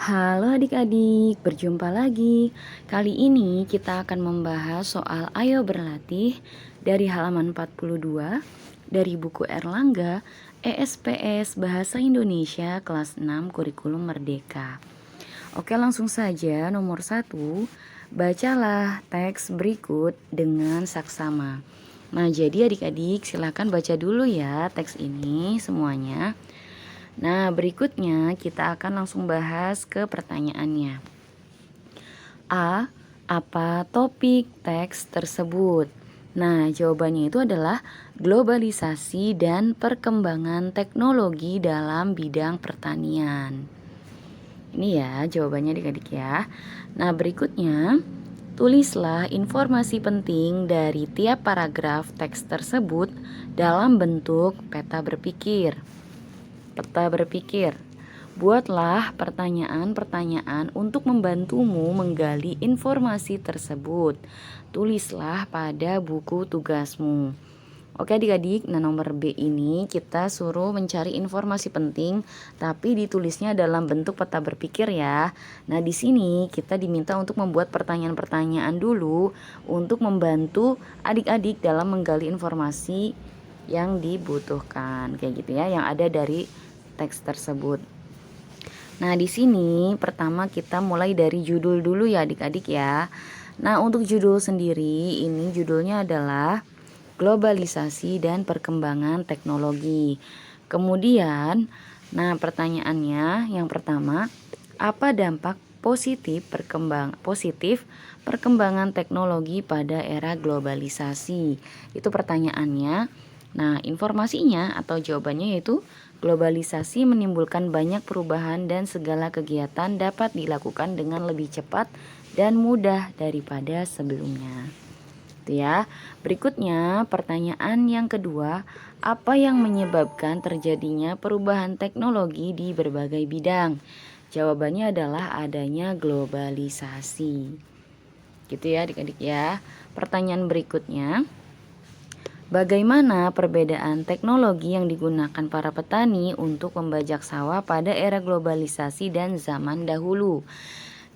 Halo adik-adik, berjumpa lagi. Kali ini kita akan membahas soal Ayo Berlatih dari halaman 42 dari buku Erlangga ESPS Bahasa Indonesia kelas 6 Kurikulum Merdeka. Oke, langsung saja. Nomor 1, bacalah teks berikut dengan saksama. Nah, jadi adik-adik silakan baca dulu ya teks ini semuanya. Nah, berikutnya kita akan langsung bahas ke pertanyaannya. A. Apa topik teks tersebut? Nah, jawabannya itu adalah globalisasi dan perkembangan teknologi dalam bidang pertanian. Ini ya jawabannya adik-adik ya. Nah, berikutnya tulislah informasi penting dari tiap paragraf teks tersebut dalam bentuk peta berpikir. Peta berpikir. Buatlah pertanyaan-pertanyaan untuk membantumu menggali informasi tersebut. Tulislah pada buku tugasmu. Oke adik-adik, nah nomor B ini kita suruh mencari informasi penting tapi ditulisnya dalam bentuk peta berpikir ya. Nah di sini kita diminta untuk membuat pertanyaan-pertanyaan dulu untuk membantu adik-adik dalam menggali informasi yang dibutuhkan kayak gitu ya, yang ada dari teks tersebut. Nah, di sini pertama kita mulai dari judul dulu ya adik-adik ya. Nah, untuk judul sendiri ini judulnya adalah globalisasi dan perkembangan teknologi. Kemudian, nah pertanyaannya yang pertama, apa dampak positif perkembangan teknologi pada era globalisasi? Itu pertanyaannya. Nah, informasinya atau jawabannya yaitu globalisasi menimbulkan banyak perubahan dan segala kegiatan dapat dilakukan dengan lebih cepat dan mudah daripada sebelumnya. Itu ya. Berikutnya, pertanyaan yang kedua, apa yang menyebabkan terjadinya perubahan teknologi di berbagai bidang? Jawabannya adalah adanya globalisasi. Gitu ya adik-adik ya. Pertanyaan berikutnya, bagaimana perbedaan teknologi yang digunakan para petani untuk membajak sawah pada era globalisasi dan zaman dahulu?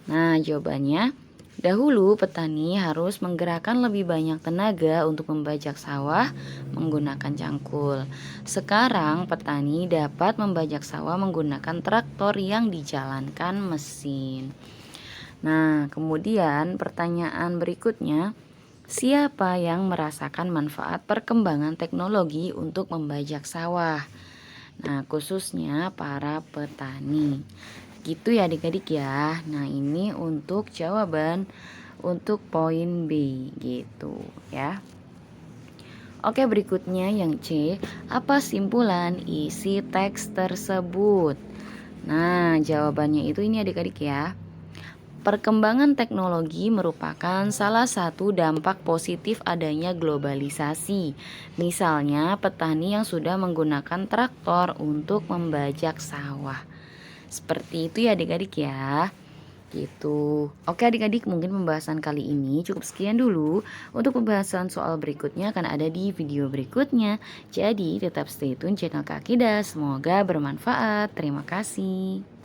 Nah, jawabannya, dahulu petani harus menggerakkan lebih banyak tenaga untuk membajak sawah menggunakan cangkul. Sekarang petani dapat membajak sawah menggunakan traktor yang dijalankan mesin. Nah, kemudian pertanyaan berikutnya, siapa yang merasakan manfaat perkembangan teknologi untuk membajak sawah? Nah, khususnya para petani. Gitu ya adik-adik ya. Nah, ini untuk jawaban untuk poin B gitu ya. Oke, berikutnya yang C, apa simpulan isi teks tersebut? Nah, jawabannya itu ini adik-adik ya. Perkembangan teknologi merupakan salah satu dampak positif adanya globalisasi. Misalnya, petani yang sudah menggunakan traktor untuk membajak sawah. Seperti itu ya adik-adik ya. Gitu. Oke adik-adik, mungkin pembahasan kali ini cukup sekian dulu. Untuk pembahasan soal berikutnya akan ada di video berikutnya. Jadi tetap stay tune channel Kak Akida. Semoga bermanfaat. Terima kasih.